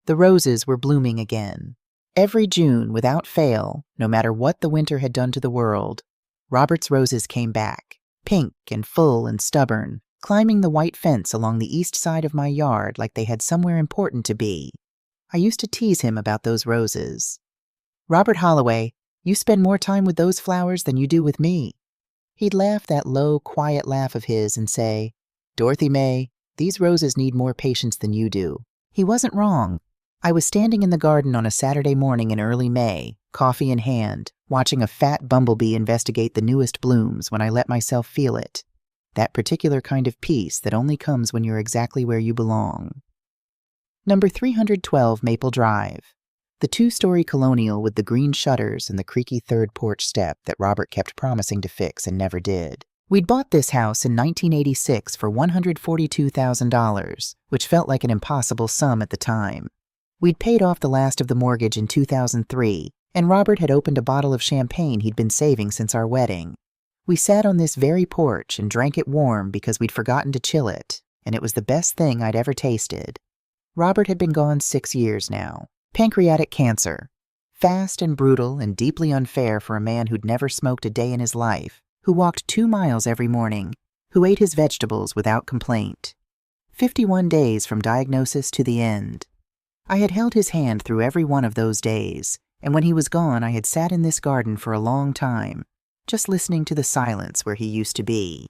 The roses were blooming again. Every June, without fail, no matter what the winter had done to the world, Robert's roses came back, pink and full and stubborn, climbing the white fence along the east side of my yard like they had somewhere important to be. I used to tease him about those roses. "Robert Holloway, you spend more time with those flowers than you do with me." He'd laugh that low, quiet laugh of his and say, "Dorothy May, these roses need more patience than you do." He wasn't wrong. I was standing in the garden on a Saturday morning in early May, coffee in hand, watching a fat bumblebee investigate the newest blooms when I let myself feel it. That particular kind of peace that only comes when you're exactly where you belong. Number 312 Maple Drive. The two-story colonial with the green shutters and the creaky third porch step that Robert kept promising to fix and never did. We'd bought this house in 1986 for $142,000, which felt like an impossible sum at the time. We'd paid off the last of the mortgage in 2003, and Robert had opened a bottle of champagne he'd been saving since our wedding. We sat on this very porch and drank it warm because we'd forgotten to chill it, and it was the best thing I'd ever tasted. Robert had been gone 6 years now. Pancreatic cancer. Fast and brutal and deeply unfair for a man who'd never smoked a day in his life, who walked 2 miles every morning, who ate his vegetables without complaint. 51 days from diagnosis to the end. I had held his hand through every one of those days, and when he was gone I had sat in this garden for a long time, just listening to the silence where he used to be.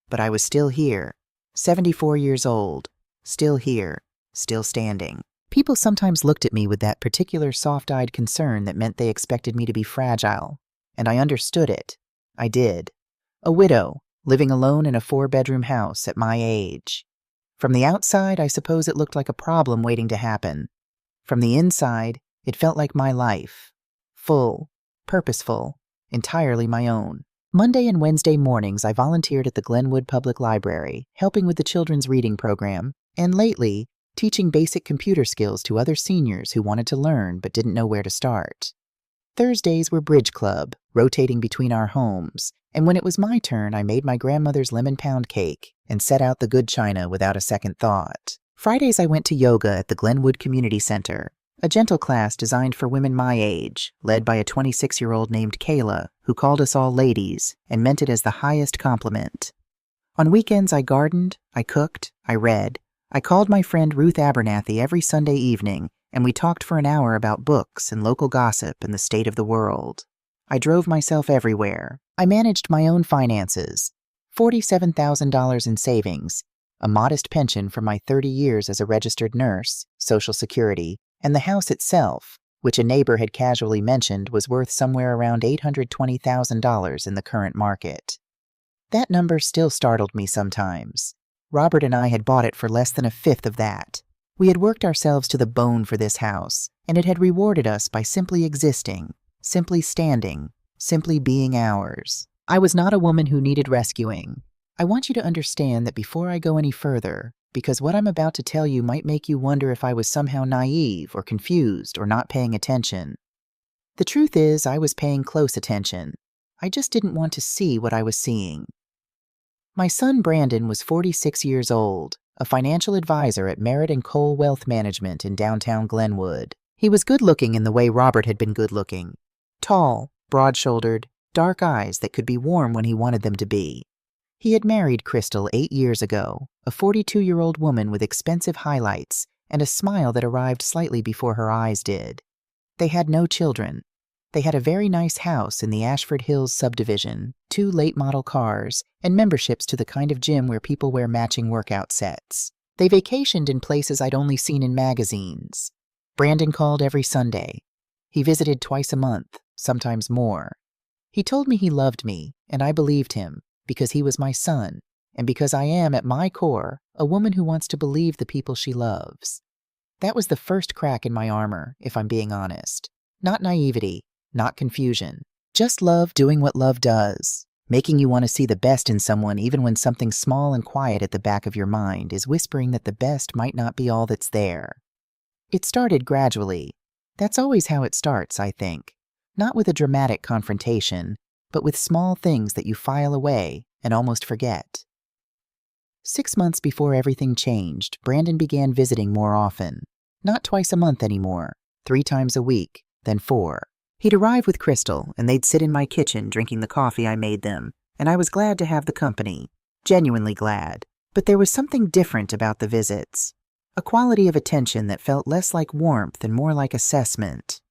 But I was still here, 74 years old, still here, still standing. People sometimes looked at me with that particular soft-eyed concern that meant they expected me to be fragile, and I understood it. I did. A widow, living alone in a 4-bedroom house at my age. From the outside, I suppose it looked like a problem waiting to happen. From the inside, it felt like my life. Full, purposeful, entirely my own. Monday and Wednesday mornings, I volunteered at the Glenwood Public Library, helping with the children's reading program, and lately, teaching basic computer skills to other seniors who wanted to learn but didn't know where to start. Thursdays were bridge club, rotating between our homes, and when it was my turn, I made my grandmother's lemon pound cake and set out the good china without a second thought. Fridays I went to yoga at the Glenwood Community Center, a gentle class designed for women my age, led by a 26-year-old named Kayla, who called us all ladies and meant it as the highest compliment. On weekends I gardened, I cooked, I read. I called my friend Ruth Abernathy every Sunday evening, and we talked for an hour about books and local gossip and the state of the world. I drove myself everywhere. I managed my own finances, $47,000 in savings, a modest pension from my 30 years as a registered nurse, Social Security, and the house itself, which a neighbor had casually mentioned was worth somewhere around $820,000 in the current market. That number still startled me sometimes. Robert and I had bought it for less than a fifth of that. We had worked ourselves to the bone for this house, and it had rewarded us by simply existing, simply standing, simply being ours. I was not a woman who needed rescuing. I want you to understand that before I go any further, because what I'm about to tell you might make you wonder if I was somehow naive or confused or not paying attention. The truth is, I was paying close attention. I just didn't want to see what I was seeing. My son Brandon was 46 years old, a financial advisor at Merritt & Cole Wealth Management in downtown Glenwood. He was good-looking in the way Robert had been good-looking. Tall, broad-shouldered, dark eyes that could be warm when he wanted them to be. He had married Crystal 8 years ago, a 42-year-old woman with expensive highlights and a smile that arrived slightly before her eyes did. They had no children. They had a very nice house in the Ashford Hills subdivision, 2 late-model cars, and memberships to the kind of gym where people wear matching workout sets. They vacationed in places I'd only seen in magazines. Brandon called every Sunday. He visited twice a month, sometimes more. He told me he loved me, and I believed him, because he was my son, and because I am, at my core, a woman who wants to believe the people she loves. That was the first crack in my armor, if I'm being honest. Not naivety, not confusion. Just love doing what love does, making you want to see the best in someone even when something small and quiet at the back of your mind is whispering that the best might not be all that's there. It started gradually. That's always how it starts, I think. Not with a dramatic confrontation, but with small things that you file away and almost forget. 6 months before everything changed, Brandon began visiting more often. Not twice a month anymore, 3 times a week, then 4. He'd arrive with Crystal, and they'd sit in my kitchen drinking the coffee I made them, and I was glad to have the company, genuinely glad. But there was something different about the visits, a quality of attention that felt less like warmth and more like assessment.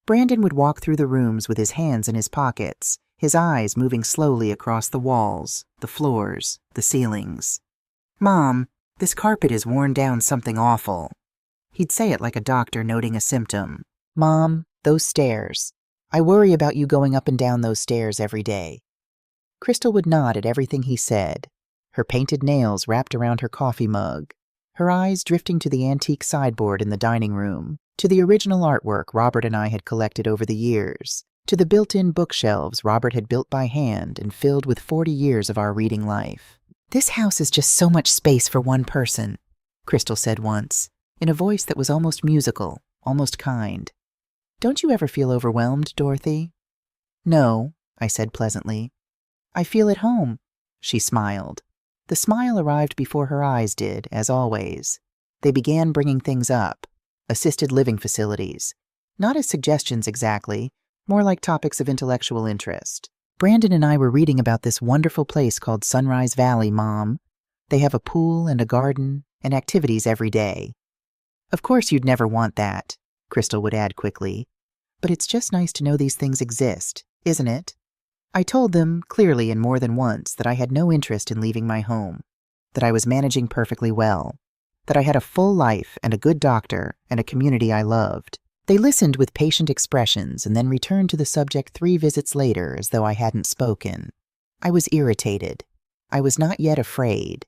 Brandon would walk through the rooms with his hands in his pockets, his eyes moving slowly across the walls, the floors, the ceilings. "Mom, this carpet is worn down something awful." He'd say it like a doctor noting a symptom. "Mom, those stairs. I worry about you going up and down those stairs every day." Crystal would nod at everything he said, her painted nails wrapped around her coffee mug, her eyes drifting to the antique sideboard in the dining room, to the original artwork Robert and I had collected over the years, to the built-in bookshelves Robert had built by hand and filled with 40 years of our reading life. "This house is just so much space for one person," Crystal said once, in a voice that was almost musical, almost kind. "Don't you ever feel overwhelmed, Dorothy?" "No," I said pleasantly. "I feel at home." She smiled. The smile arrived before her eyes did, as always. They began bringing things up. Assisted living facilities. Not as suggestions exactly, more like topics of intellectual interest. "Brandon and I were reading about this wonderful place called Sunrise Valley, Mom. They have a pool and a garden and activities every day." "Of course you'd never want that," Crystal would add quickly. "But it's just nice to know these things exist, isn't it?" I told them, clearly and more than once, that I had no interest in leaving my home, that I was managing perfectly well, that I had a full life and a good doctor and a community I loved. They listened with patient expressions and then returned to the subject 3 visits later as though I hadn't spoken. I was irritated. I was not yet afraid.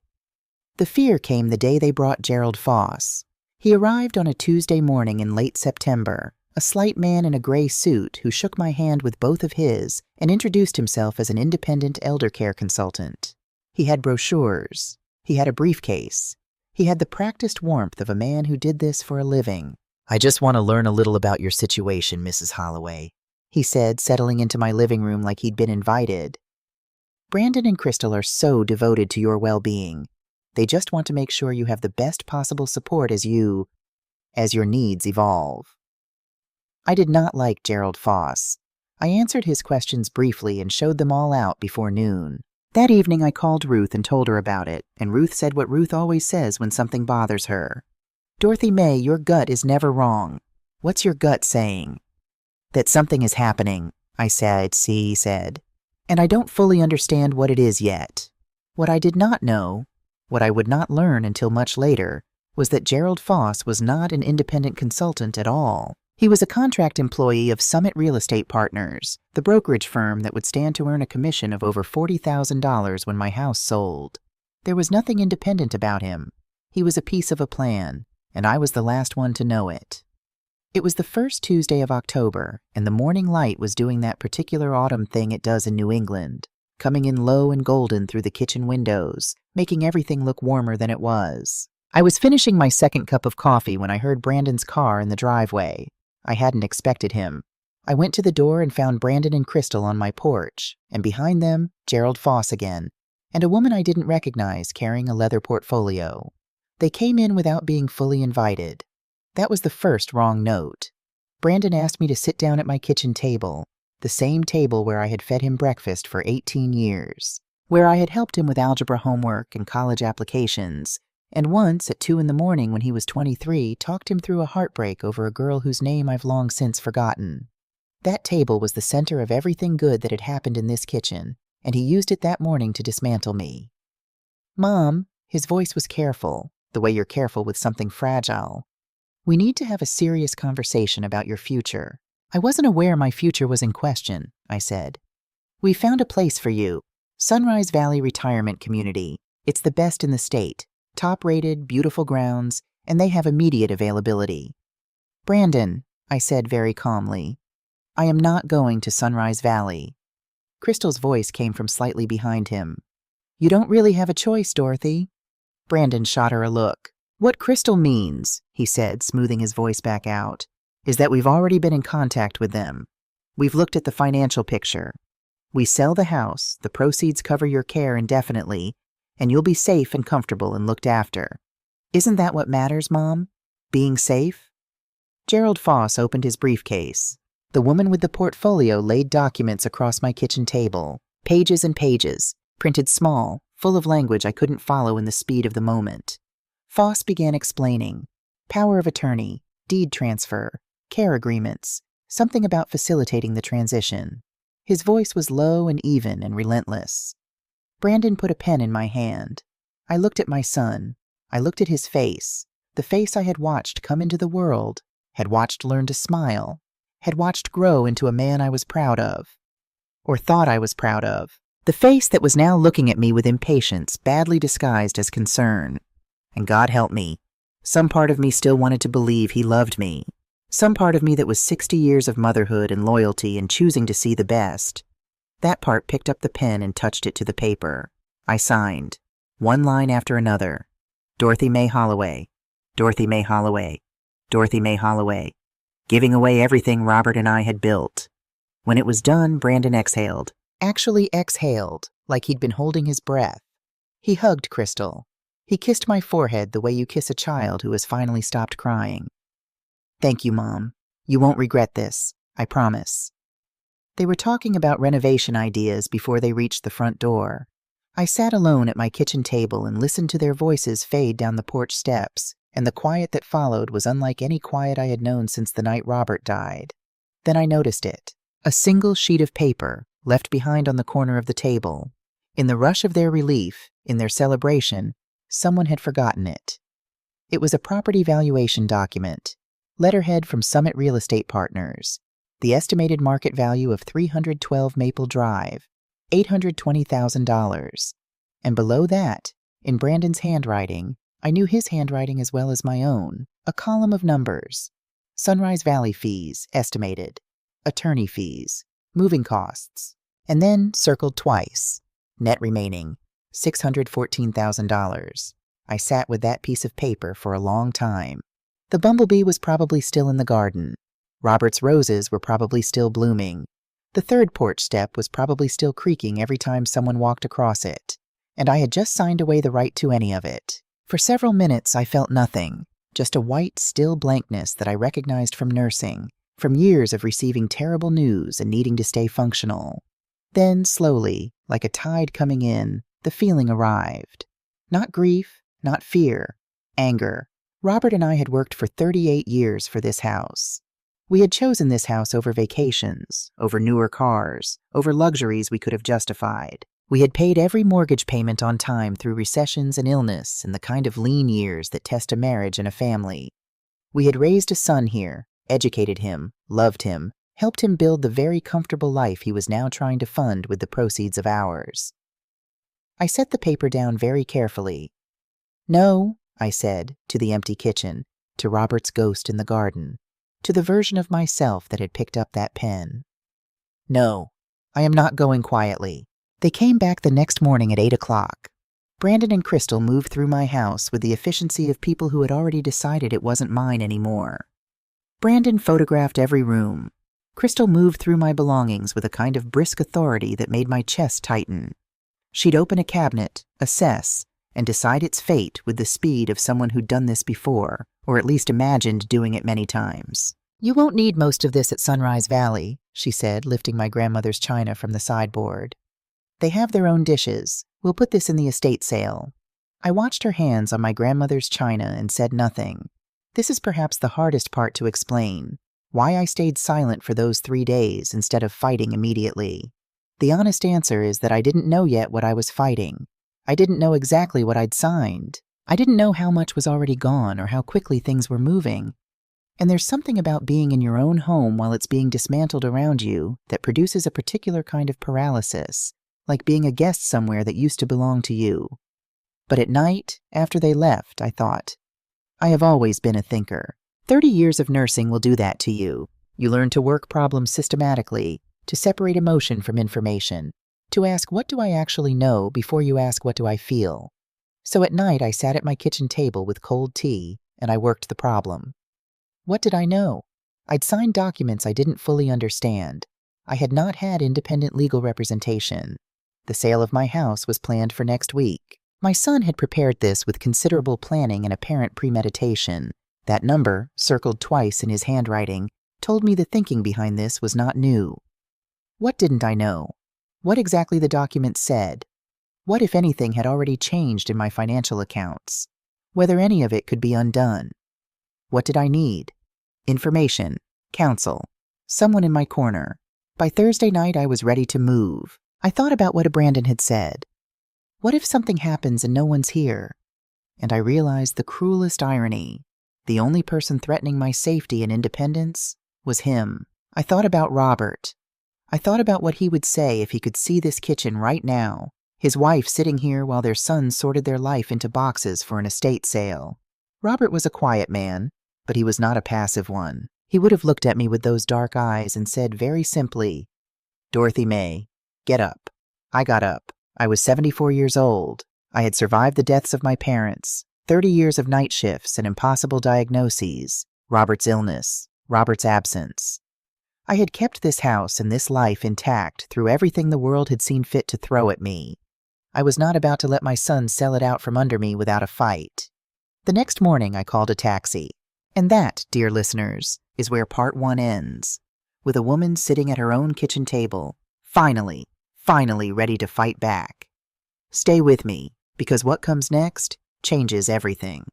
The fear came the day they brought Gerald Foss. He arrived on a Tuesday morning in late September, a slight man in a gray suit who shook my hand with both of his and introduced himself as an independent elder care consultant. He had brochures. He had a briefcase. He had the practiced warmth of a man who did this for a living. "I just want to learn a little about your situation, Mrs. Holloway," he said, settling into my living room like he'd been invited. "Brandon and Crystal are so devoted to your well-being. They just want to make sure you have the best possible support as your needs evolve." I did not like Gerald Foss. I answered his questions briefly and showed them all out before noon. That evening I called Ruth and told her about it, and Ruth said what Ruth always says when something bothers her. "Dorothy May, your gut is never wrong. What's your gut saying?" "That something is happening," I said, he said. "And I don't fully understand what it is yet." What I did not know, what I would not learn until much later, was that Gerald Foss was not an independent consultant at all. He was a contract employee of Summit Real Estate Partners, the brokerage firm that would stand to earn a commission of over $40,000 when my house sold. There was nothing independent about him. He was a piece of a plan, and I was the last one to know it. It was the first Tuesday of October, and the morning light was doing that particular autumn thing it does in New England, coming in low and golden through the kitchen windows, making everything look warmer than it was. I was finishing my second cup of coffee when I heard Brandon's car in the driveway. I hadn't expected him. I went to the door and found Brandon and Crystal on my porch, and behind them, Gerald Foss again, and a woman I didn't recognize carrying a leather portfolio. They came in without being fully invited. That was the first wrong note. Brandon asked me to sit down at my kitchen table, the same table where I had fed him breakfast for 18 years, where I had helped him with algebra homework and college applications, and once, at 2 in the morning when he was 23, talked him through a heartbreak over a girl whose name I've long since forgotten. That table was the center of everything good that had happened in this kitchen, and he used it that morning to dismantle me. "Mom," his voice was careful, the way you're careful with something fragile. "We need to have a serious conversation about your future." I wasn't aware my future was in question, I said. "We found a place for you, Sunrise Valley Retirement Community. It's the best in the state. Top-rated, beautiful grounds, and they have immediate availability." "Brandon," I said very calmly, "I am not going to Sunrise Valley." Crystal's voice came from slightly behind him. "You don't really have a choice, Dorothy." Brandon shot her a look. "What Crystal means," he said, smoothing his voice back out, "is that we've already been in contact with them. We've looked at the financial picture. We sell the house, the proceeds cover your care indefinitely, and you'll be safe and comfortable and looked after. Isn't that what matters, Mom? Being safe? Gerald Foss opened his briefcase. The woman with the portfolio laid documents across my kitchen table, pages and pages, printed small, full of language I couldn't follow in the speed of the moment. Foss began explaining. Power of attorney, deed transfer, care agreements, something about facilitating the transition. His voice was low and even and relentless. Brandon put a pen in my hand. I looked at my son. I looked at his face, the face I had watched come into the world, had watched learn to smile, had watched grow into a man I was proud of, or thought I was proud of. The face that was now looking at me with impatience, badly disguised as concern. And God help me, some part of me still wanted to believe he loved me. Some part of me that was 60 years of motherhood and loyalty and choosing to see the best. That part picked up the pen and touched it to the paper. I signed, one line after another. Dorothy May Holloway, Dorothy May Holloway, Dorothy May Holloway, giving away everything Robert and I had built. When it was done, Brandon exhaled. Actually exhaled, like he'd been holding his breath. He hugged Crystal. He kissed my forehead the way you kiss a child who has finally stopped crying. Thank you, Mom. You won't regret this, I promise. They were talking about renovation ideas before they reached the front door. I sat alone at my kitchen table and listened to their voices fade down the porch steps, and the quiet that followed was unlike any quiet I had known since the night Robert died. Then I noticed it. A single sheet of paper, left behind on the corner of the table. In the rush of their relief, in their celebration, someone had forgotten it. It was a property valuation document. Letterhead from Summit Real Estate Partners. The estimated market value of 312 Maple Drive, $820,000. And below that, in Brandon's handwriting, I knew his handwriting as well as my own, a column of numbers. Sunrise Valley fees, estimated. Attorney fees, moving costs. And then, circled twice, net remaining, $614,000. I sat with that piece of paper for a long time. The bumblebee was probably still in the garden. Robert's roses were probably still blooming. The third porch step was probably still creaking every time someone walked across it. And I had just signed away the right to any of it. For several minutes I felt nothing, just a white, still blankness that I recognized from nursing, from years of receiving terrible news and needing to stay functional. Then, slowly, like a tide coming in, the feeling arrived. Not grief, not fear, anger. Robert and I had worked for 38 years for this house. We had chosen this house over vacations, over newer cars, over luxuries we could have justified. We had paid every mortgage payment on time through recessions and illness and the kind of lean years that test a marriage and a family. We had raised a son here, educated him, loved him, helped him build the very comfortable life he was now trying to fund with the proceeds of ours. I set the paper down very carefully. No, I said, to the empty kitchen, to Robert's ghost in the garden, to the version of myself that had picked up that pen. No, I am not going quietly. They came back the next morning at 8 o'clock. Brandon and Crystal moved through my house with the efficiency of people who had already decided it wasn't mine anymore. Brandon photographed every room. Crystal moved through my belongings with a kind of brisk authority that made my chest tighten. She'd open a cabinet, assess, and decide its fate with the speed of someone who'd done this before, or at least imagined doing it many times. You won't need most of this at Sunrise Valley, she said, lifting my grandmother's china from the sideboard. They have their own dishes. We'll put this in the estate sale. I watched her hands on my grandmother's china and said nothing. This is perhaps the hardest part to explain, why I stayed silent for those 3 days instead of fighting immediately. The honest answer is that I didn't know yet what I was fighting. I didn't know exactly what I'd signed. I didn't know how much was already gone or how quickly things were moving. And there's something about being in your own home while it's being dismantled around you that produces a particular kind of paralysis, like being a guest somewhere that used to belong to you. But at night, after they left, I thought, I have always been a thinker. 30 years of nursing will do that to you. You learn to work problems systematically, to separate emotion from information, to ask what do I actually know before you ask what do I feel. So at night I sat at my kitchen table with cold tea, and I worked the problem. What did I know? I'd signed documents I didn't fully understand. I had not had independent legal representation. The sale of my house was planned for next week. My son had prepared this with considerable planning and apparent premeditation. That number, circled twice in his handwriting, told me the thinking behind this was not new. What didn't I know? What exactly the document said? What, if anything, had already changed in my financial accounts? Whether any of it could be undone? What did I need? Information, counsel, someone in my corner. By Thursday night, I was ready to move. I thought about what Brandon had said. What if something happens and no one's here? And I realized the cruelest irony. The only person threatening my safety and independence was him. I thought about Robert. I thought about what he would say if he could see this kitchen right now, his wife sitting here while their sons sorted their life into boxes for an estate sale. Robert was a quiet man, but he was not a passive one. He would have looked at me with those dark eyes and said very simply, "Dorothy May, get up." I got up. I was 74 years old. I had survived the deaths of my parents, 30 years of night shifts and impossible diagnoses, Robert's illness, Robert's absence. I had kept this house and this life intact through everything the world had seen fit to throw at me. I was not about to let my son sell it out from under me without a fight. The next morning I called a taxi. And that, dear listeners, is where part 1 ends, with a woman sitting at her own kitchen table, finally ready to fight back. Stay with me, because what comes next changes everything.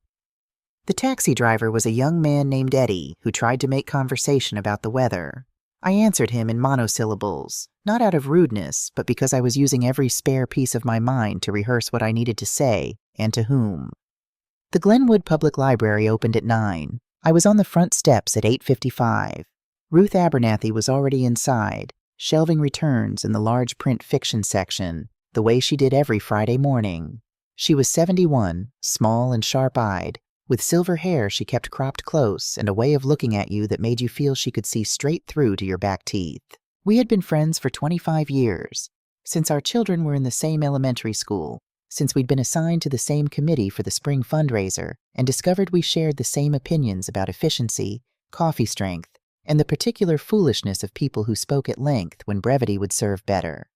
The taxi driver was a young man named Eddie who tried to make conversation about the weather. I answered him in monosyllables, not out of rudeness, but because I was using every spare piece of my mind to rehearse what I needed to say and to whom. The Glenwood Public Library opened at 9. I was on the front steps at 8:55. Ruth Abernathy was already inside, shelving returns in the large print fiction section, the way she did every Friday morning. She was 71, small and sharp-eyed. With silver hair she kept cropped close and a way of looking at you that made you feel she could see straight through to your back teeth. We had been friends for 25 years, since our children were in the same elementary school, since we'd been assigned to the same committee for the spring fundraiser and discovered we shared the same opinions about efficiency, coffee strength, and the particular foolishness of people who spoke at length when brevity would serve better.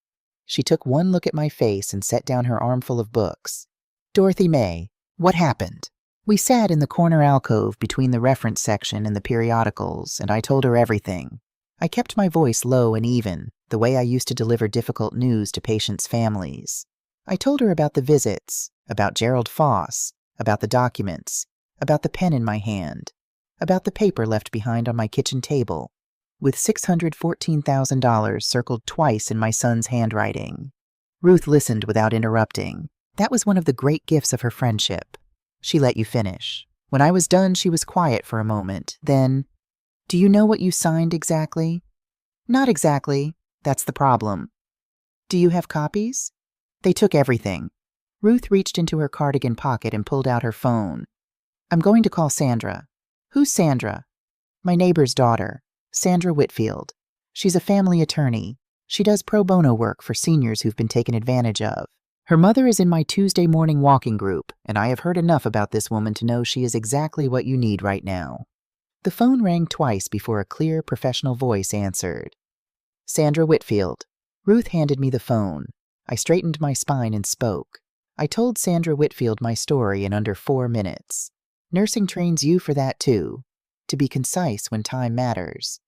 She took one look at my face and set down her armful of books. "Dorothy May, what happened?" We sat in the corner alcove between the reference section and the periodicals, and I told her everything. I kept my voice low and even, the way I used to deliver difficult news to patients' families. I told her about the visits, about Gerald Foss, about the documents, about the pen in my hand, about the paper left behind on my kitchen table, with $614,000 circled twice in my son's handwriting. Ruth listened without interrupting. That was one of the great gifts of her friendship. She let you finish. When I was done, she was quiet for a moment. Then, "Do you know what you signed exactly?" "Not exactly. That's the problem." "Do you have copies?" "They took everything." Ruth reached into her cardigan pocket and pulled out her phone. "I'm going to call Sandra." "Who's Sandra?" "My neighbor's daughter, Sandra Whitfield. She's a family attorney. She does pro bono work for seniors who've been taken advantage of. Her mother is in my Tuesday morning walking group, and I have heard enough about this woman to know she is exactly what you need right now." The phone rang twice before a clear, professional voice answered. "Sandra Whitfield." Ruth handed me the phone. I straightened my spine and spoke. I told Sandra Whitfield my story in under 4 minutes. Nursing trains you for that too, to be concise when time matters.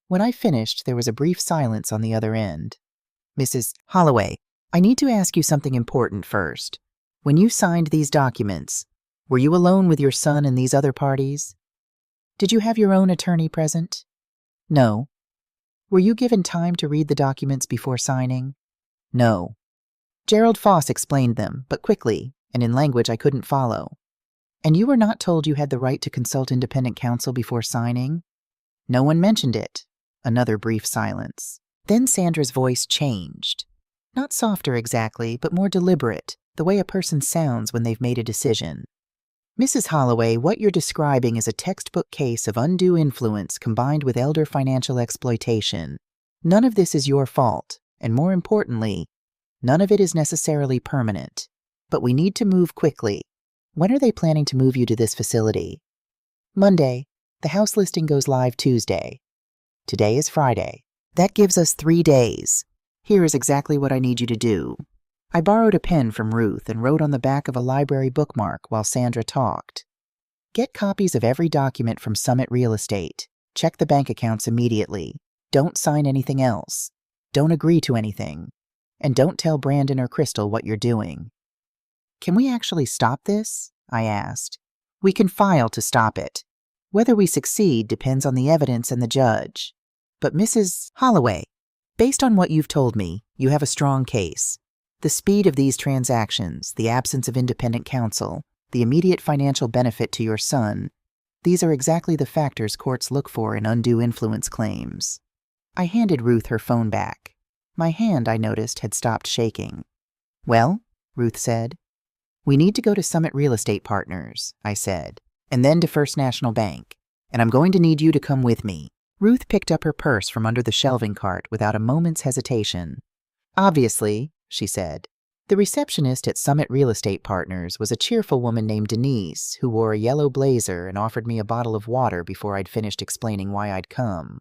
When I finished, there was a brief silence on the other end. "Mrs. Holloway, I need to ask you something important first. When you signed these documents, were you alone with your son and these other parties? Did you have your own attorney present?" "No." "Were you given time to read the documents before signing?" "No." "Gerald Foss explained them, but quickly, and in language I couldn't follow. And you were not told you had the right to consult independent counsel before signing?" "No one mentioned it." Another brief silence. Then Sandra's voice changed. Not softer exactly, but more deliberate, the way a person sounds when they've made a decision. "Mrs. Holloway, what you're describing is a textbook case of undue influence combined with elder financial exploitation. None of this is your fault, and more importantly, none of it is necessarily permanent. But we need to move quickly. When are they planning to move you to this facility?" "Monday. The house listing goes live Tuesday. Today is Friday. That gives us 3 days. Here is exactly what I need you to do." I borrowed a pen from Ruth and wrote on the back of a library bookmark while Sandra talked. Get copies of every document from Summit Real Estate. Check the bank accounts immediately. Don't sign anything else. Don't agree to anything. And don't tell Brandon or Crystal what you're doing." "Can we actually stop this?" I asked. "We can file to stop it. Whether we succeed depends on the evidence and the judge. But Mrs. Holloway, based on what you've told me, you have a strong case. The speed of these transactions, the absence of independent counsel, the immediate financial benefit to your son, these are exactly the factors courts look for in undue influence claims." I handed Ruth her phone back. My hand, I noticed, had stopped shaking. "Well," Ruth said. "We need to go to Summit Real Estate Partners," I said, "and then to First National Bank. And I'm going to need you to come with me." Ruth picked up her purse from under the shelving cart without a moment's hesitation. "Obviously," she said. The receptionist at Summit Real Estate Partners was a cheerful woman named Denise who wore a yellow blazer and offered me a bottle of water before I'd finished explaining why I'd come.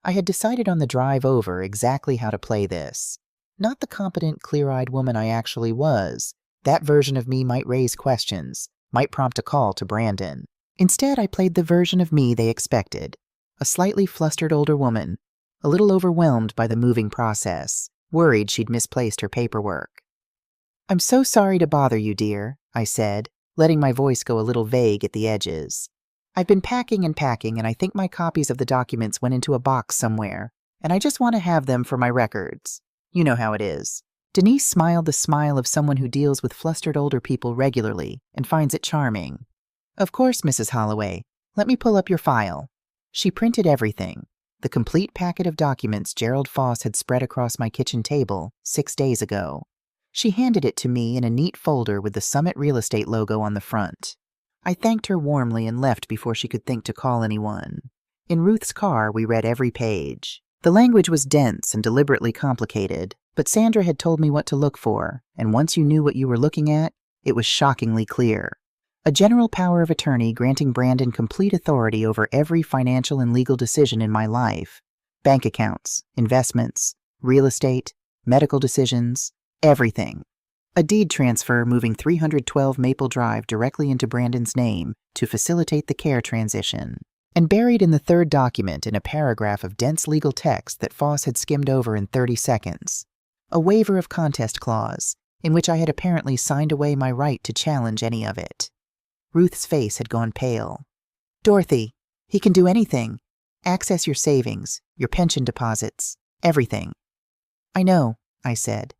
I had decided on the drive over exactly how to play this. Not the competent, clear-eyed woman I actually was. That version of me might raise questions, might prompt a call to Brandon. Instead, I played the version of me they expected. A slightly flustered older woman, a little overwhelmed by the moving process, worried she'd misplaced her paperwork. "I'm so sorry to bother you, dear," I said, letting my voice go a little vague at the edges. "I've been packing, and I think my copies of the documents went into a box somewhere, and I just want to have them for my records. You know how it is." Denise smiled the smile of someone who deals with flustered older people regularly and finds it charming. "Of course, Mrs. Holloway. Let me pull up your file." She printed everything, the complete packet of documents Gerald Foss had spread across my kitchen table 6 days ago. She handed it to me in a neat folder with the Summit Real Estate logo on the front. I thanked her warmly and left before she could think to call anyone. In Ruth's car, we read every page. The language was dense and deliberately complicated, but Sandra had told me what to look for, and once you knew what you were looking at, it was shockingly clear. A general power of attorney granting Brandon complete authority over every financial and legal decision in my life. Bank accounts, investments, real estate, medical decisions, everything. A deed transfer moving 312 Maple Drive directly into Brandon's name to facilitate the care transition. And buried in the third document in a paragraph of dense legal text that Foss had skimmed over in 30 seconds. A waiver of contest clause, in which I had apparently signed away my right to challenge any of it. Ruth's face had gone pale. "Dorothy, he can do anything. Access your savings, your pension deposits, everything." "I know," I said.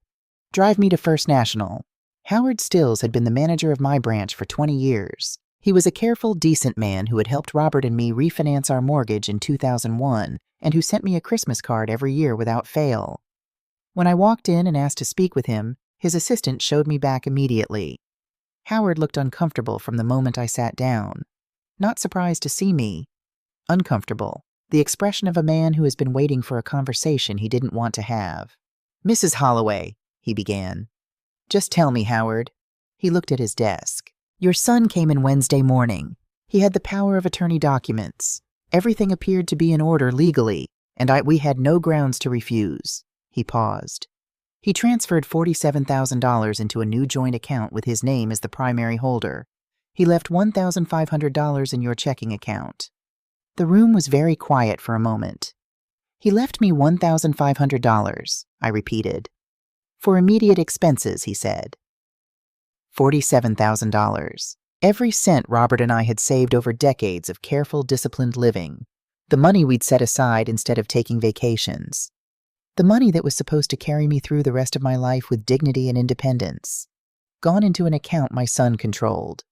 "Drive me to First National." Howard Stills had been the manager of my branch for 20 years. He was a careful, decent man who had helped Robert and me refinance our mortgage in 2001 and who sent me a Christmas card every year without fail. When I walked in and asked to speak with him, his assistant showed me back immediately. Howard looked uncomfortable from the moment I sat down. Not surprised to see me. Uncomfortable, the expression of a man who has been waiting for a conversation he didn't want to have. "Mrs. Holloway," he began. "Just tell me, Howard." He looked at his desk. "Your son came in Wednesday morning. He had the power of attorney documents. Everything appeared to be in order legally, and we had no grounds to refuse." He paused. "He transferred $47,000 into a new joint account with his name as the primary holder. He left $1,500 in your checking account." The room was very quiet for a moment. "He left me $1,500, I repeated. "For immediate expenses," he said. $47,000. Every cent Robert and I had saved over decades of careful, disciplined living. The money we'd set aside instead of taking vacations. The money that was supposed to carry me through the rest of my life with dignity and independence. Gone into an account my son controlled.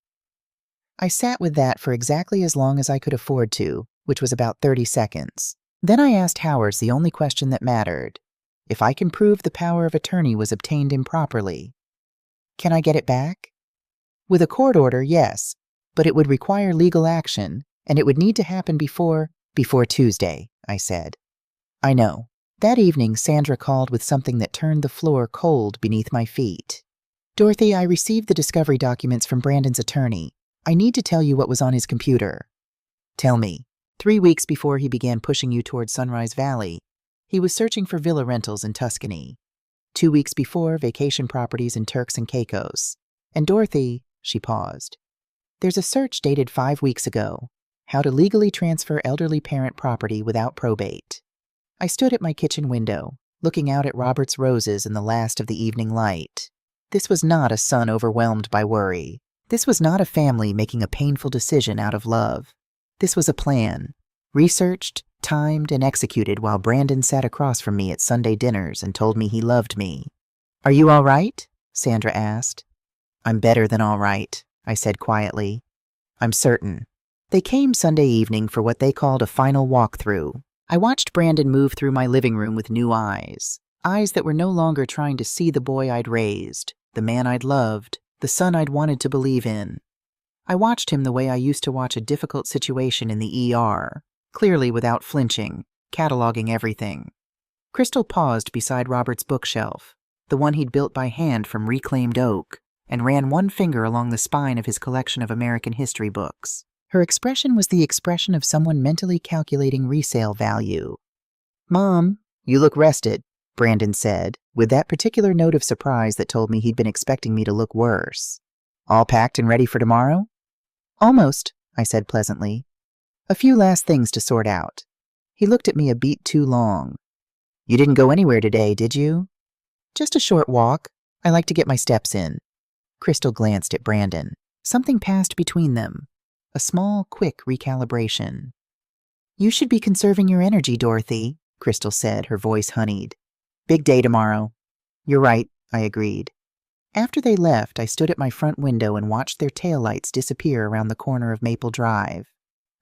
I sat with that for exactly as long as I could afford to, which was about 30 seconds. Then I asked Howard the only question that mattered. If I can prove the power of attorney was obtained improperly, can I get it back? With a court order, yes, but it would require legal action, and it would need to happen before Tuesday, I said. "I know." That evening, Sandra called with something that turned the floor cold beneath my feet. "Dorothy, I received the discovery documents from Brandon's attorney. I need to tell you what was on his computer." "Tell me." 3 weeks before he began pushing you toward Sunrise Valley, he was searching for villa rentals in Tuscany. 2 weeks before, vacation properties in Turks and Caicos. And Dorothy, she paused. There's a search dated 5 weeks ago. How to legally transfer elderly parent property without probate. I stood at my kitchen window, looking out at Robert's roses in the last of the evening light. This was not a son overwhelmed by worry. This was not a family making a painful decision out of love. This was a plan, researched, timed, and executed while Brandon sat across from me at Sunday dinners and told me he loved me. "Are you all right?" Sandra asked. "I'm better than all right," I said quietly. "I'm certain." They came Sunday evening for what they called a final walkthrough. I watched Brandon move through my living room with new eyes that were no longer trying to see the boy I'd raised, the man I'd loved, the son I'd wanted to believe in. I watched him the way I used to watch a difficult situation in the ER, clearly without flinching, cataloging everything. Crystal paused beside Robert's bookshelf, the one he'd built by hand from reclaimed oak, and ran one finger along the spine of his collection of American history books. Her expression was the expression of someone mentally calculating resale value. "Mom, you look rested," Brandon said, with that particular note of surprise that told me he'd been expecting me to look worse. "All packed and ready for tomorrow?" "Almost," I said pleasantly. "A few last things to sort out." He looked at me a beat too long. "You didn't go anywhere today, did you?" "Just a short walk. I like to get my steps in." Crystal glanced at Brandon. Something passed between them. A small, quick recalibration. "You should be conserving your energy, Dorothy," Crystal said, her voice honeyed. "Big day tomorrow." "You're right," I agreed. After they left, I stood at my front window and watched their taillights disappear around the corner of Maple Drive.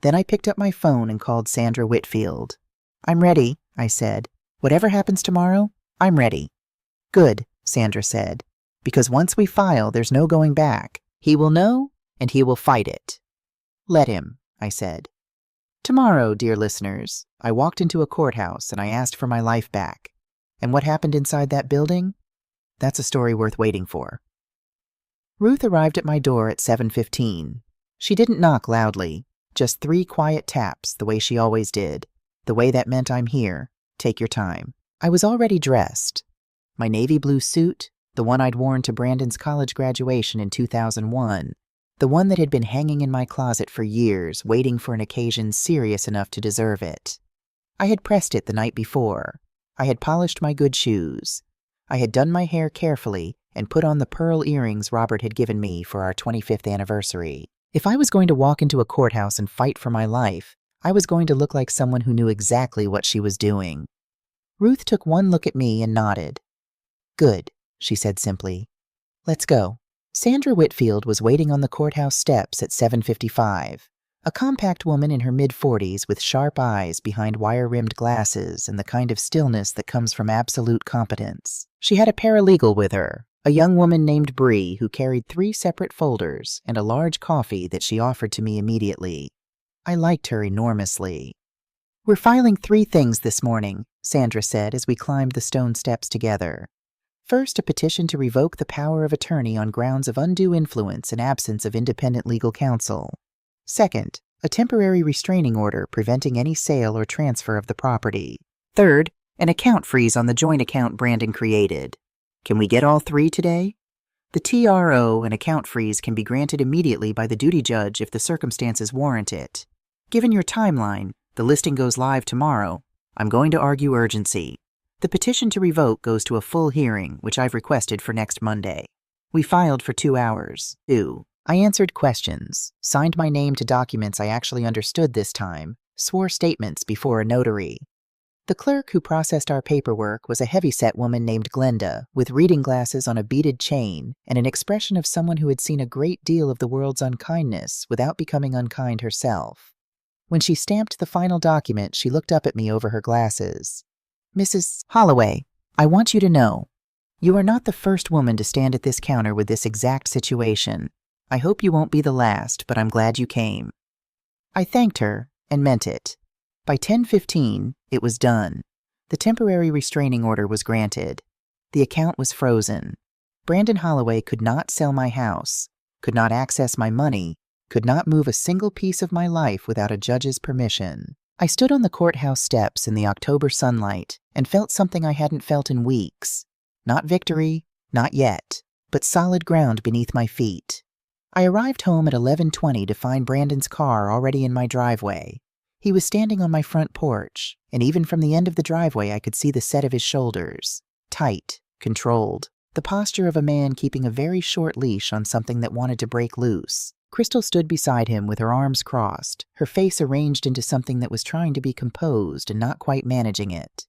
Then I picked up my phone and called Sandra Whitfield. "I'm ready," I said. "Whatever happens tomorrow, I'm ready." "Good," Sandra said, "because once we file, there's no going back. He will know, and he will fight it." "Let him," I said. Tomorrow, dear listeners, I walked into a courthouse and I asked for my life back. And what happened inside that building? That's a story worth waiting for. Ruth arrived at my door at 7:15. She didn't knock loudly, just 3 quiet taps, the way she always did, the way that meant I'm here, take your time. I was already dressed. My navy blue suit, the one I'd worn to Brandon's college graduation in 2001, the one that had been hanging in my closet for years, waiting for an occasion serious enough to deserve it. I had pressed it the night before. I had polished my good shoes. I had done my hair carefully and put on the pearl earrings Robert had given me for our 25th anniversary. If I was going to walk into a courthouse and fight for my life, I was going to look like someone who knew exactly what she was doing. Ruth took one look at me and nodded. "Good," she said simply. "Let's go." Sandra Whitfield was waiting on the courthouse steps at 7:55, a compact woman in her mid-40s with sharp eyes behind wire-rimmed glasses and the kind of stillness that comes from absolute competence. She had a paralegal with her, a young woman named Bree who carried 3 separate folders and a large coffee that she offered to me immediately. I liked her enormously. "We're filing 3 things this morning," Sandra said as we climbed the stone steps together. First, a petition to revoke the power of attorney on grounds of undue influence and absence of independent legal counsel. Second, a temporary restraining order preventing any sale or transfer of the property. Third, an account freeze on the joint account Brandon created. Can we get all 3 today? The TRO and account freeze can be granted immediately by the duty judge if the circumstances warrant it. Given your timeline, the listing goes live tomorrow. I'm going to argue urgency. The petition to revoke goes to a full hearing, which I've requested for next Monday. We filed for 2 hours. I answered questions, signed my name to documents I actually understood this time, swore statements before a notary. The clerk who processed our paperwork was a heavy-set woman named Glenda, with reading glasses on a beaded chain and an expression of someone who had seen a great deal of the world's unkindness without becoming unkind herself. When she stamped the final document, she looked up at me over her glasses. "Mrs. Holloway, I want you to know, you are not the first woman to stand at this counter with this exact situation. I hope you won't be the last, but I'm glad you came." I thanked her and meant it. By 10:15, it was done. The temporary restraining order was granted. The account was frozen. Brandon Holloway could not sell my house, could not access my money, could not move a single piece of my life without a judge's permission. I stood on the courthouse steps in the October sunlight and felt something I hadn't felt in weeks. Not victory, not yet, but solid ground beneath my feet. I arrived home at 11:20 to find Brandon's car already in my driveway. He was standing on my front porch, and even from the end of the driveway I could see the set of his shoulders. Tight, controlled, the posture of a man keeping a very short leash on something that wanted to break loose. Crystal stood beside him with her arms crossed, her face arranged into something that was trying to be composed and not quite managing it.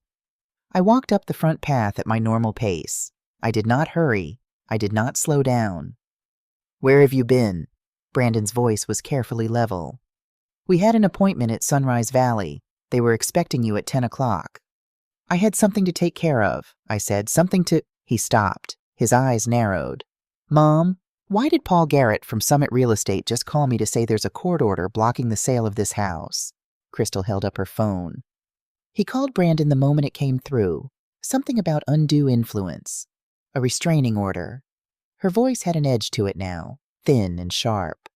I walked up the front path at my normal pace. I did not hurry. I did not slow down. "Where have you been?" Brandon's voice was carefully level. "We had an appointment at Sunrise Valley. They were expecting you at 10 o'clock. "I had something to take care of," I said. "Something to—" He stopped. His eyes narrowed. "Mom, why did Paul Garrett from Summit Real Estate just call me to say there's a court order blocking the sale of this house?" Crystal held up her phone. "He called Brandon the moment it came through. Something about undue influence. A restraining order." Her voice had an edge to it now, thin and sharp.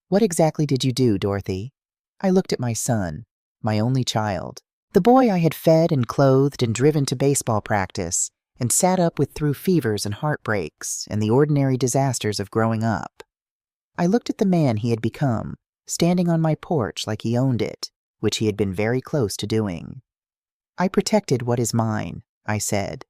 "What exactly did you do, Dorothy?" I looked at my son, my only child, the boy I had fed and clothed and driven to baseball practice, and sat up with through fevers and heartbreaks and the ordinary disasters of growing up. I looked at the man he had become, standing on my porch like he owned it, which he had been very close to doing. "I protected what is mine," I said.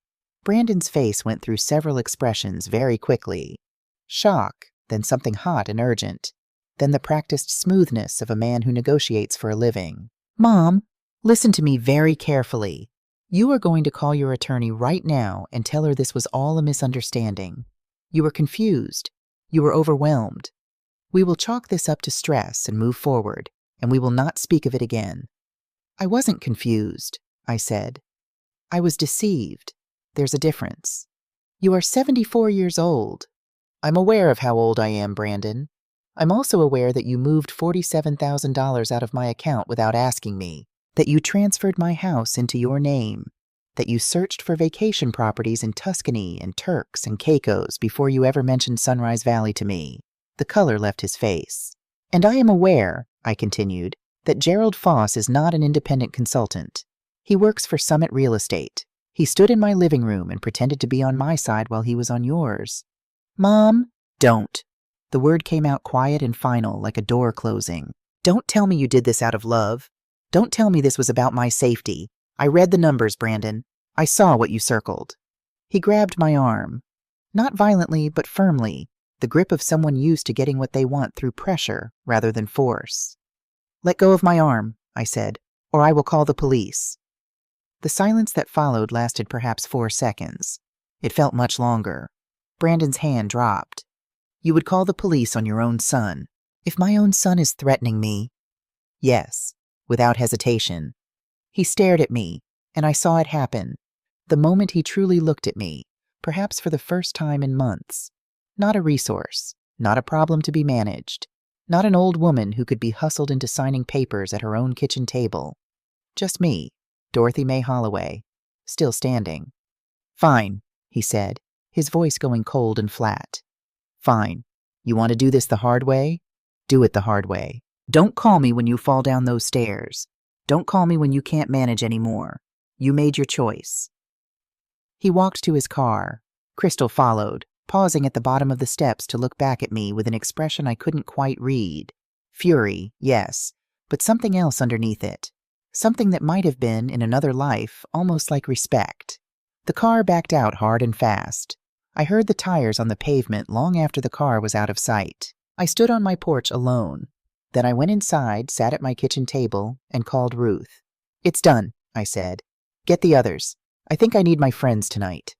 Brandon's face went through several expressions very quickly. Shock, then something hot and urgent, then the practiced smoothness of a man who negotiates for a living. "Mom, listen to me very carefully. You are going to call your attorney right now and tell her this was all a misunderstanding. You were confused. You were overwhelmed. We will chalk this up to stress and move forward, and we will not speak of it again." "I wasn't confused," I said. "I was deceived. There's a difference. You are 74 years old. I'm aware of how old I am, Brandon. I'm also aware that you moved $47,000 out of my account without asking me, that you transferred my house into your name, that you searched for vacation properties in Tuscany and Turks and Caicos before you ever mentioned Sunrise Valley to me." The color left his face. "And I am aware," I continued, "that Gerald Foss is not an independent consultant. He works for Summit Real Estate. He stood in my living room and pretended to be on my side while he was on yours." "Mom, don't." The word came out quiet and final, like a door closing. "Don't tell me you did this out of love. Don't tell me this was about my safety. I read the numbers, Brandon. I saw what you circled." He grabbed my arm. Not violently, but firmly, the grip of someone used to getting what they want through pressure rather than force. "Let go of my arm," I said, "or I will call the police." The silence that followed lasted perhaps 4 seconds. It felt much longer. Brandon's hand dropped. "You would call the police on your own son." "If my own son is threatening me—" "Yes," without hesitation. He stared at me, and I saw it happen. The moment he truly looked at me, perhaps for the first time in months. Not a resource, not a problem to be managed, not an old woman who could be hustled into signing papers at her own kitchen table. Just me, Dorothy May Holloway, still standing. "Fine," he said, his voice going cold and flat. "Fine. You want to do this the hard way? Do it the hard way. Don't call me when you fall down those stairs. Don't call me when you can't manage anymore. You made your choice." He walked to his car. Crystal followed, pausing at the bottom of the steps to look back at me with an expression I couldn't quite read. Fury, yes, but something else underneath it. Something that might have been, in another life, almost like respect. The car backed out hard and fast. I heard the tires on the pavement long after the car was out of sight. I stood on my porch alone. Then I went inside, sat at my kitchen table, and called Ruth. "It's done," I said. "Get the others. I think I need my friends tonight."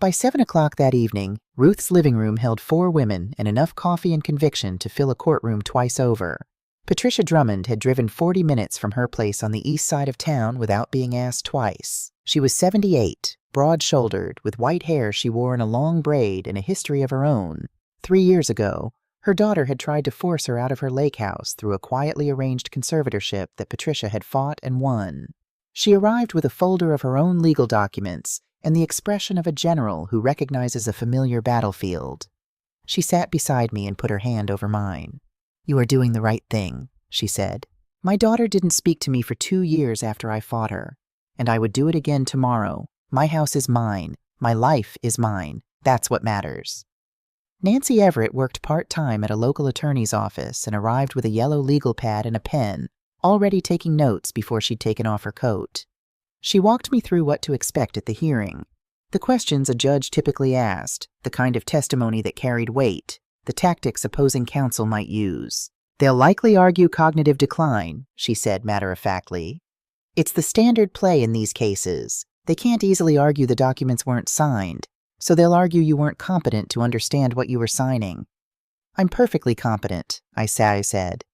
By 7 o'clock that evening, Ruth's living room held 4 women and enough coffee and conviction to fill a courtroom twice over. Patricia Drummond had driven 40 minutes from her place on the east side of town without being asked twice. She was 78, broad-shouldered, with white hair she wore in a long braid and a history of her own. 3 years ago, her daughter had tried to force her out of her lake house through a quietly arranged conservatorship that Patricia had fought and won. She arrived with a folder of her own legal documents and the expression of a general who recognizes a familiar battlefield. She sat beside me and put her hand over mine. "You are doing the right thing," she said. "My daughter didn't speak to me for 2 years after I fought her, and I would do it again tomorrow. My house is mine. My life is mine. That's what matters." Nancy Everett worked part-time at a local attorney's office and arrived with a yellow legal pad and a pen, already taking notes before she'd taken off her coat. She walked me through what to expect at the hearing. The questions a judge typically asked, the kind of testimony that carried weight, the tactics opposing counsel might use. "They'll likely argue cognitive decline," she said matter-of-factly. "It's the standard play in these cases. They can't easily argue the documents weren't signed, so they'll argue you weren't competent to understand what you were signing." "I'm perfectly competent," I said.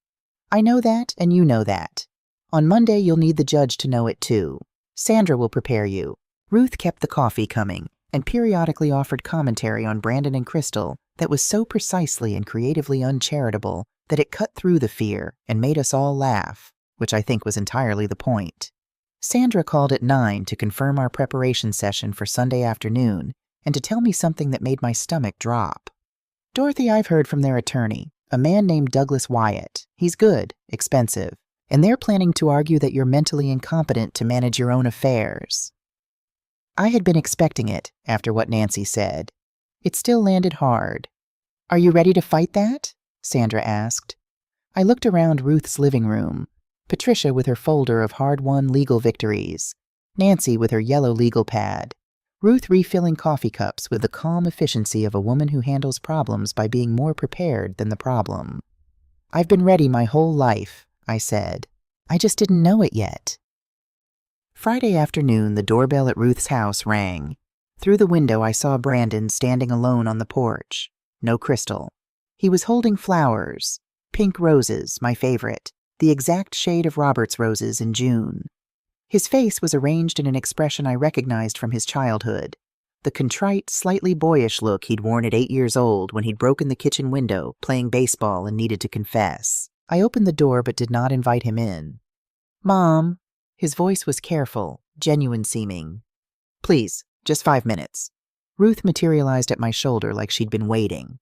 "I know that, and you know that. On Monday, you'll need the judge to know it too. Sandra will prepare you." Ruth kept the coffee coming and periodically offered commentary on Brandon and Crystal that was so precisely and creatively uncharitable that it cut through the fear and made us all laugh, which I think was entirely the point. Sandra called at 9 to confirm our preparation session for Sunday afternoon and to tell me something that made my stomach drop. "Dorothy, I've heard from their attorney, a man named Douglas Wyatt. He's good, expensive, and they're planning to argue that you're mentally incompetent to manage your own affairs." I had been expecting it after what Nancy said. It still landed hard. "Are you ready to fight that?" Sandra asked. I looked around Ruth's living room. Patricia with her folder of hard-won legal victories. Nancy with her yellow legal pad. Ruth refilling coffee cups with the calm efficiency of a woman who handles problems by being more prepared than the problem. "I've been ready my whole life," I said. "I just didn't know it yet." Friday afternoon, the doorbell at Ruth's house rang. Through the window, I saw Brandon standing alone on the porch. No Crystal. He was holding flowers, pink roses, my favorite, the exact shade of Robert's roses in June. His face was arranged in an expression I recognized from his childhood, the contrite, slightly boyish look he'd worn at 8 years old when he'd broken the kitchen window playing baseball and needed to confess. I opened the door but did not invite him in. "Mom." His voice was careful, genuine-seeming. "Please, just 5 minutes." Ruth materialized at my shoulder like she'd been waiting.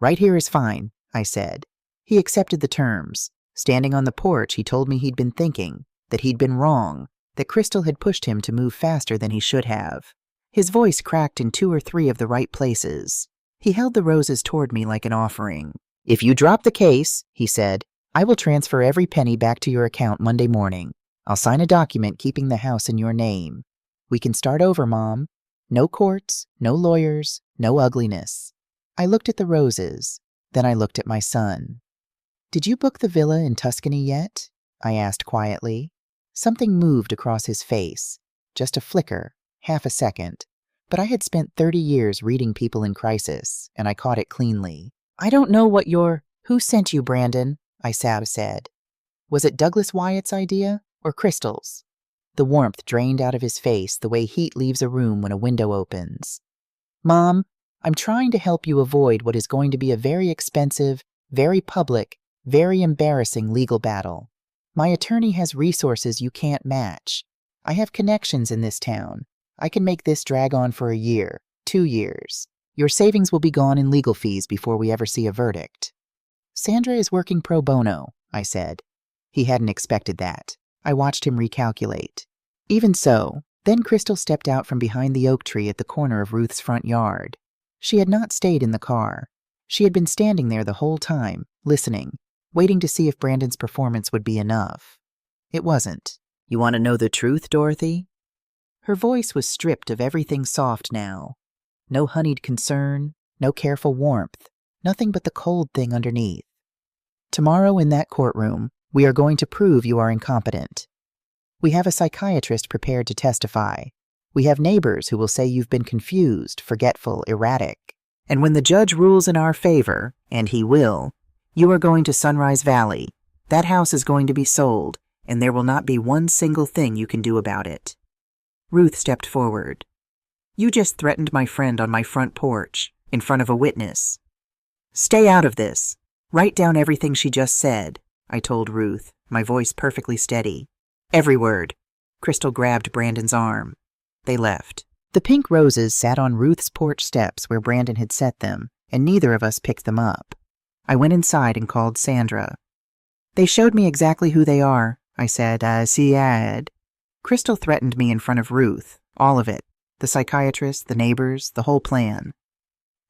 "Right here is fine," I said. He accepted the terms. Standing on the porch, he told me he'd been thinking, that he'd been wrong, that Crystal had pushed him to move faster than he should have. His voice cracked in 2 or 3 of the right places. He held the roses toward me like an offering. "If you drop the case," he said, "I will transfer every penny back to your account Monday morning. I'll sign a document keeping the house in your name. We can start over, Mom. No courts, no lawyers, no ugliness." I looked at the roses. Then I looked at my son. "Did you book the villa in Tuscany yet?" I asked quietly. Something moved across his face. Just a flicker, half a second. But I had spent 30 years reading people in crisis, and I caught it cleanly. "I don't know what you're—" "Who sent you, Brandon?" I said. "Was it Douglas Wyatt's idea? Or Crystal's?" The warmth drained out of his face the way heat leaves a room when a window opens. "Mom, I'm trying to help you avoid what is going to be a very expensive, very public, very embarrassing legal battle. My attorney has resources you can't match. I have connections in this town. I can make this drag on for a year, 2 years. Your savings will be gone in legal fees before we ever see a verdict." "Sandra is working pro bono," I said. He hadn't expected that. I watched him recalculate. Even so, then Crystal stepped out from behind the oak tree at the corner of Ruth's front yard. She had not stayed in the car. She had been standing there the whole time, listening, waiting to see if Brandon's performance would be enough. It wasn't. "You want to know the truth, Dorothy?" Her voice was stripped of everything soft now. No honeyed concern, no careful warmth, nothing but the cold thing underneath. "Tomorrow in that courtroom, we are going to prove you are incompetent. We have a psychiatrist prepared to testify. We have neighbors who will say you've been confused, forgetful, erratic. And when the judge rules in our favor, and he will, you are going to Sunrise Valley. That house is going to be sold, and there will not be one single thing you can do about it." Ruth stepped forward. "You just threatened my friend on my front porch, in front of a witness." "Stay out of this. Write down everything she just said," I told Ruth, my voice perfectly steady. "Every word." Crystal grabbed Brandon's arm. They left. The pink roses sat on Ruth's porch steps where Brandon had set them, and neither of us picked them up. I went inside and called Sandra. "They showed me exactly who they are," I said. "Siad." Crystal threatened me in front of Ruth, all of it, the psychiatrist, the neighbors, the whole plan.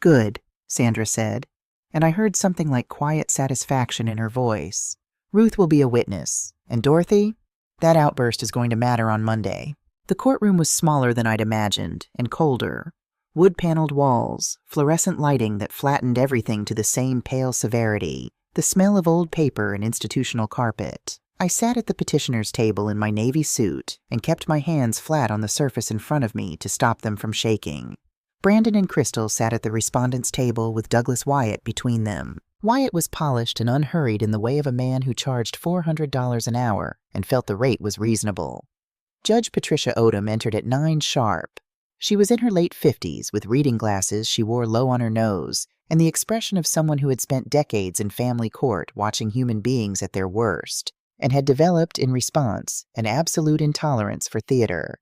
"Good," Sandra said, and I heard something like quiet satisfaction in her voice. Ruth will be a witness, and Dorothy? That outburst is going to matter on Monday. The courtroom was smaller than I'd imagined, and colder. Wood-paneled walls, fluorescent lighting that flattened everything to the same pale severity, the smell of old paper and institutional carpet. I sat at the petitioner's table in my navy suit and kept my hands flat on the surface in front of me to stop them from shaking. Brandon and Crystal sat at the respondent's table with Douglas Wyatt between them. Wyatt was polished and unhurried in the way of a man who charged $400 an hour and felt the rate was reasonable. Judge Patricia Odom entered at 9 sharp. She was in her late 50s with reading glasses she wore low on her nose and the expression of someone who had spent decades in family court watching human beings at their worst and had developed, in response, an absolute intolerance for theater.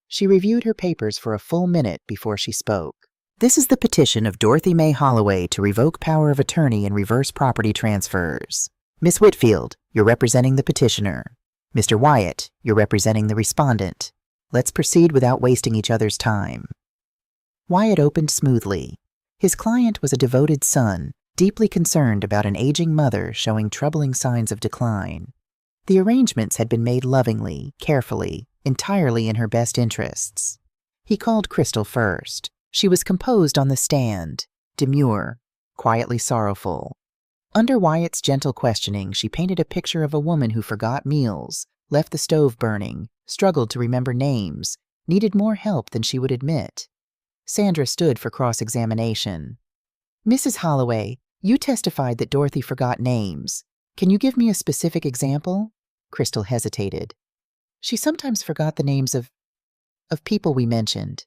She reviewed her papers for a full minute before she spoke. This is the petition of Dorothy May Holloway to revoke power of attorney and reverse property transfers. Miss Whitfield, you're representing the petitioner. Mr. Wyatt, you're representing the respondent. Let's proceed without wasting each other's time. Wyatt opened smoothly. His client was a devoted son, deeply concerned about an aging mother showing troubling signs of decline. The arrangements had been made lovingly, carefully, entirely in her best interests. He called Crystal first. She was composed on the stand, demure, quietly sorrowful. Under Wyatt's gentle questioning, she painted a picture of a woman who forgot meals, left the stove burning, struggled to remember names, needed more help than she would admit. Sandra stood for cross-examination. Mrs. Holloway, you testified that Dorothy forgot names. Can you give me a specific example? Crystal hesitated. She sometimes forgot the names of people we mentioned.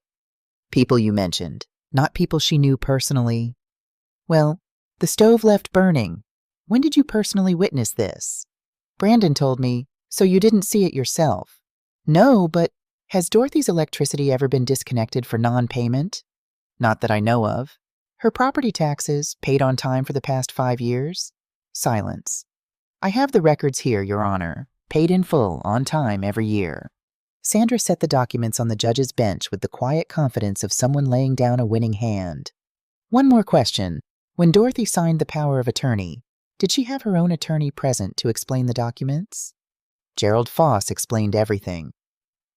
People you mentioned, not people she knew personally. Well, the stove left burning. When did you personally witness this? Brandon told me, so you didn't see it yourself. No, but has Dorothy's electricity ever been disconnected for non-payment? Not that I know of. Her property taxes, paid on time for the past 5 years? Silence. I have the records here, Your Honor. Paid in full, on time, every year. Sandra set the documents on the judge's bench with the quiet confidence of someone laying down a winning hand. One more question. When Dorothy signed the power of attorney, did she have her own attorney present to explain the documents? Gerald Foss explained everything.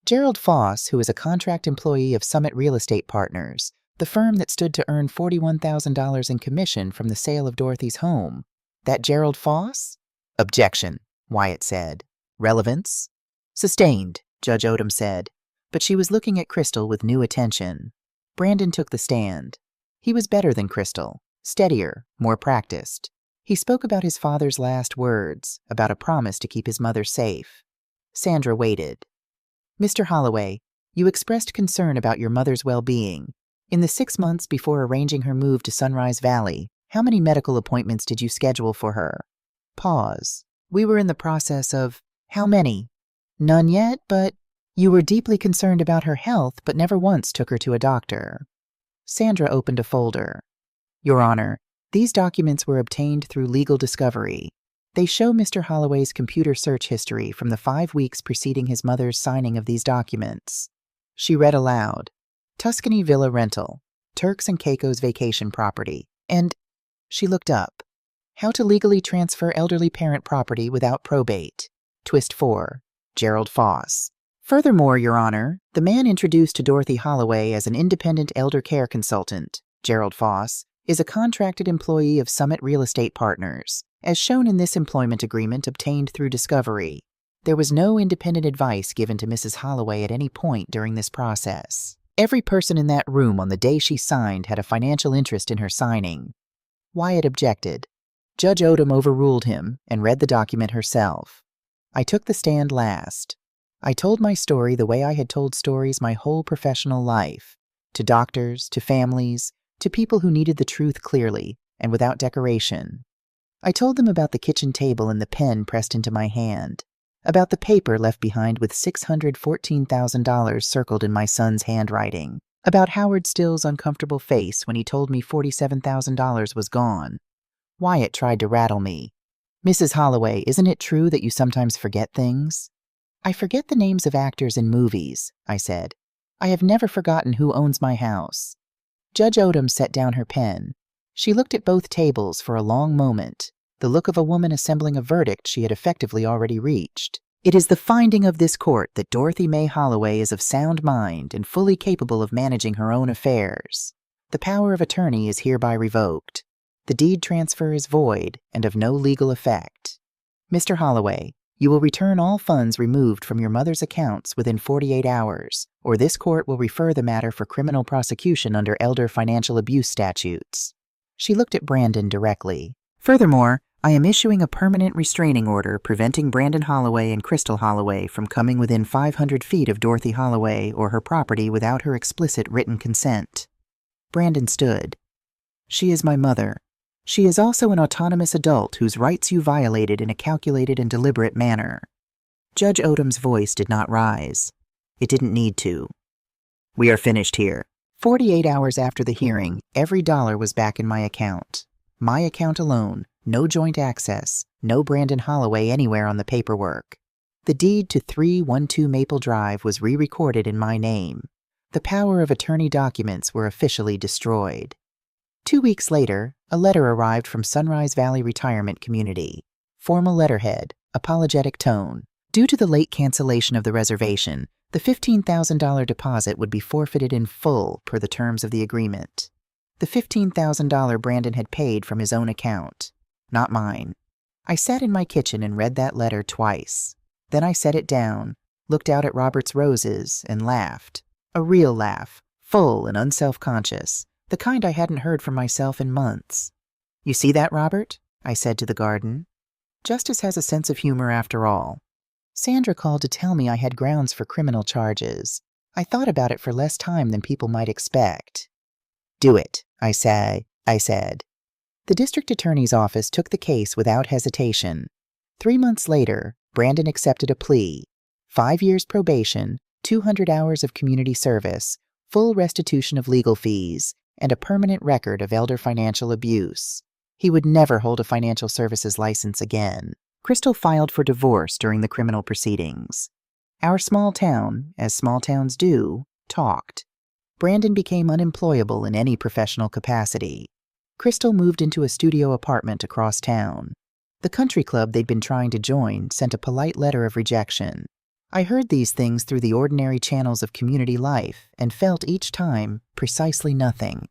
Gerald Foss, who is a contract employee of Summit Real Estate Partners, the firm that stood to earn $41,000 in commission from the sale of Dorothy's home. That Gerald Foss? Objection, Wyatt said. Relevance? Sustained, Judge Odom said, but she was looking at Crystal with new attention. Brandon took the stand. He was better than Crystal, steadier, more practiced. He spoke about his father's last words, about a promise to keep his mother safe. Sandra waited. Mr. Holloway, you expressed concern about your mother's well-being. In the 6 months before arranging her move to Sunrise Valley, how many medical appointments did you schedule for her? Pause. We were in the process of, how many? None yet, but you were deeply concerned about her health, but never once took her to a doctor. Sandra opened a folder. Your Honor, these documents were obtained through legal discovery. They show Mr. Holloway's computer search history from the 5 weeks preceding his mother's signing of these documents. She read aloud. Tuscany Villa Rental, Turks and Caicos Vacation Property, and she looked up. How to legally transfer elderly parent property without probate. Twist 4. Gerald Foss. Furthermore, Your Honor, the man introduced to Dorothy Holloway as an independent elder care consultant, Gerald Foss, is a contracted employee of Summit Real Estate Partners, as shown in this employment agreement obtained through discovery. There was no independent advice given to Mrs. Holloway at any point during this process. Every person in that room on the day she signed had a financial interest in her signing. Wyatt objected. Judge Odom overruled him and read the document herself. I took the stand last. I told my story the way I had told stories my whole professional life, to doctors, to families, to people who needed the truth clearly and without decoration. I told them about the kitchen table and the pen pressed into my hand, about the paper left behind with $614,000 circled in my son's handwriting, about Howard Still's uncomfortable face when he told me $47,000 was gone. Wyatt tried to rattle me. Mrs. Holloway, isn't it true that you sometimes forget things? I forget the names of actors in movies, I said. I have never forgotten who owns my house. Judge Odom set down her pen. She looked at both tables for a long moment, the look of a woman assembling a verdict she had effectively already reached. It is the finding of this court that Dorothy May Holloway is of sound mind and fully capable of managing her own affairs. The power of attorney is hereby revoked. The deed transfer is void and of no legal effect. Mr. Holloway, you will return all funds removed from your mother's accounts within 48 hours, or this court will refer the matter for criminal prosecution under elder financial abuse statutes. She looked at Brandon directly. Furthermore, I am issuing a permanent restraining order preventing Brandon Holloway and Crystal Holloway from coming within 500 feet of Dorothy Holloway or her property without her explicit written consent. Brandon stood. She is my mother. She is also an autonomous adult whose rights you violated in a calculated and deliberate manner. Judge Odom's voice did not rise. It didn't need to. We are finished here. 48 hours after the hearing, every dollar was back in my account. My account alone, no joint access, no Brandon Holloway anywhere on the paperwork. The deed to 312 Maple Drive was re-recorded in my name. The power of attorney documents were officially destroyed. 2 weeks later, a letter arrived from Sunrise Valley Retirement Community. Formal letterhead, apologetic tone. Due to the late cancellation of the reservation, the $15,000 deposit would be forfeited in full per the terms of the agreement. The $15,000 Brandon had paid from his own account, not mine. I sat in my kitchen and read that letter twice. Then I set it down, looked out at Robert's roses, and laughed. A real laugh, full and unself-conscious, the kind I hadn't heard from myself in months. You see that, Robert? I said to the garden. Justice has a sense of humor after all. Sandra called to tell me I had grounds for criminal charges. I thought about it for less time than people might expect. Do it, I said. The district attorney's office took the case without hesitation. 3 months later, Brandon accepted a plea. 5 years probation, 200 hours of community service, full restitution of legal fees, and a permanent record of elder financial abuse. He would never hold a financial services license again. Crystal filed for divorce during the criminal proceedings. Our small town, as small towns do, talked. Brandon became unemployable in any professional capacity. Crystal moved into a studio apartment across town. The country club they'd been trying to join sent a polite letter of rejection. I heard these things through the ordinary channels of community life and felt each time precisely nothing.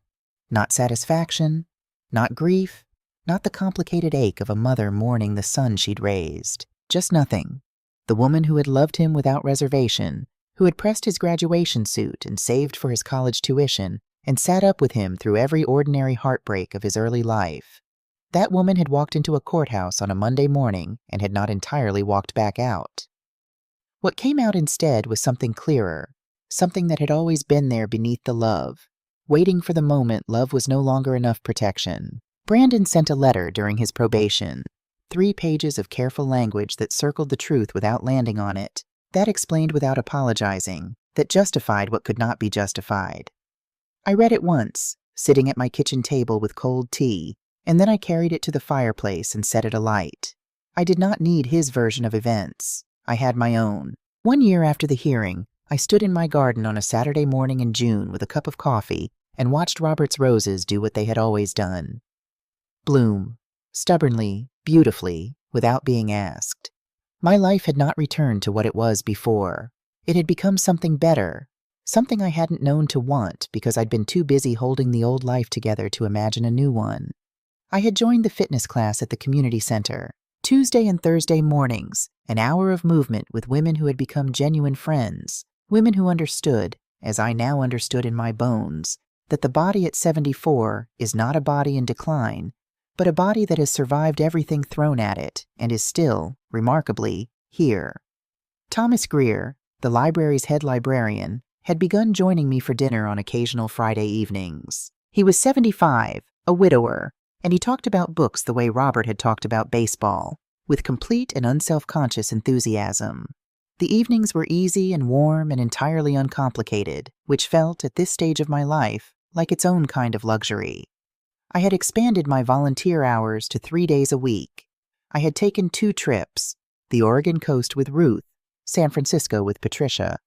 Not satisfaction, not grief, not the complicated ache of a mother mourning the son she'd raised. Just nothing. The woman who had loved him without reservation, who had pressed his graduation suit and saved for his college tuition, and sat up with him through every ordinary heartbreak of his early life. That woman had walked into a courthouse on a Monday morning and had not entirely walked back out. What came out instead was something clearer, something that had always been there beneath the love, waiting for the moment love was no longer enough protection. Brandon sent a letter during his probation, 3 pages of careful language that circled the truth without landing on it, that explained without apologizing, that justified what could not be justified. I read it once, sitting at my kitchen table with cold tea, and then I carried it to the fireplace and set it alight. I did not need his version of events. I had my own. 1 year after the hearing, I stood in my garden on a Saturday morning in June with a cup of coffee and watched Robert's roses do what they had always done. Bloom, stubbornly, beautifully, without being asked. My life had not returned to what it was before. It had become something better, something I hadn't known to want because I'd been too busy holding the old life together to imagine a new one. I had joined the fitness class at the community center. Tuesday and Thursday mornings, an hour of movement with women who had become genuine friends, women who understood, as I now understood in my bones, that the body at 74 is not a body in decline, but a body that has survived everything thrown at it and is still, remarkably, here. Thomas Greer, the library's head librarian, had begun joining me for dinner on occasional Friday evenings. He was 75, a widower, and he talked about books the way Robert had talked about baseball, with complete and unself-conscious enthusiasm. The evenings were easy and warm and entirely uncomplicated, which felt, at this stage of my life, like its own kind of luxury. I had expanded my volunteer hours to 3 days a week. I had taken 2 trips, the Oregon coast with Ruth, San Francisco with Patricia,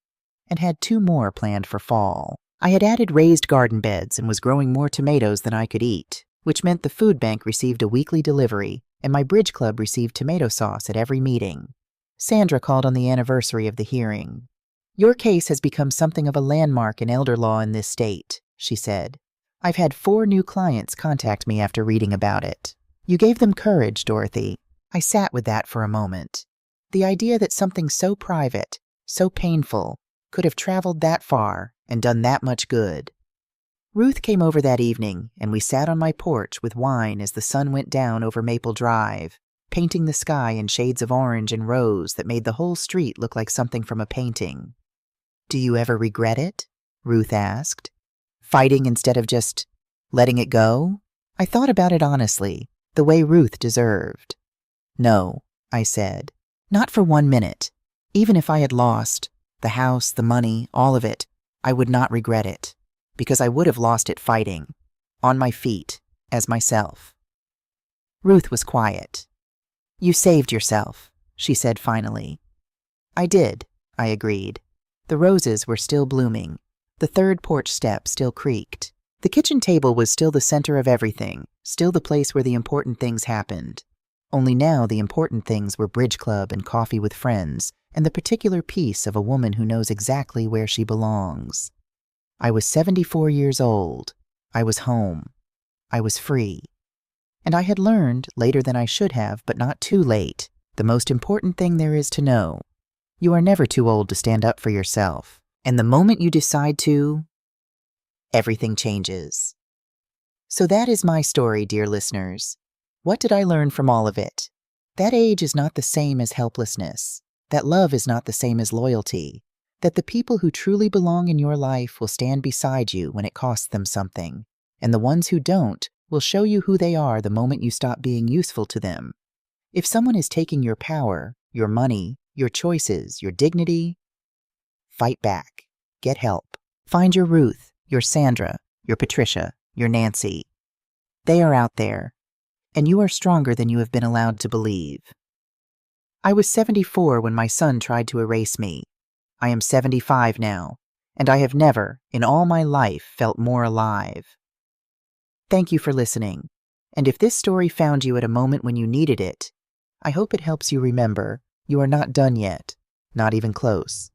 and had 2 more planned for fall. I had added raised garden beds and was growing more tomatoes than I could eat, which meant the food bank received a weekly delivery and my bridge club received tomato sauce at every meeting. Sandra called on the anniversary of the hearing. "Your case has become something of a landmark in elder law in this state," she said. "I've had 4 new clients contact me after reading about it." You gave them courage, Dorothy. I sat with that for a moment. The idea that something so private, so painful, could have traveled that far and done that much good. Ruth came over that evening, and we sat on my porch with wine as the sun went down over Maple Drive, painting the sky in shades of orange and rose that made the whole street look like something from a painting. "Do you ever regret it?" Ruth asked. "Fighting instead of just letting it go?" I thought about it honestly, the way Ruth deserved. "No," I said. "Not for 1 minute. Even if I had lost the house, the money, all of it, I would not regret it, because I would have lost it fighting, on my feet, as myself." Ruth was quiet. "You saved yourself," she said finally. "I did," I agreed. The roses were still blooming. The third porch step still creaked. The kitchen table was still the center of everything, still the place where the important things happened. Only now the important things were bridge club and coffee with friends, and the particular peace of a woman who knows exactly where she belongs. I was 74 years old. I was home. I was free. And I had learned, later than I should have, but not too late, the most important thing there is to know. You are never too old to stand up for yourself. And the moment you decide to, everything changes. So that is my story, dear listeners. What did I learn from all of it? That age is not the same as helplessness. That love is not the same as loyalty. That the people who truly belong in your life will stand beside you when it costs them something. And the ones who don't will show you who they are the moment you stop being useful to them. If someone is taking your power, your money, your choices, your dignity, fight back. Get help. Find your Ruth, your Sandra, your Patricia, your Nancy. They are out there, and you are stronger than you have been allowed to believe. I was 74 when my son tried to erase me. I am 75 now, and I have never, in all my life, felt more alive. Thank you for listening, and if this story found you at a moment when you needed it, I hope it helps you remember you are not done yet, not even close.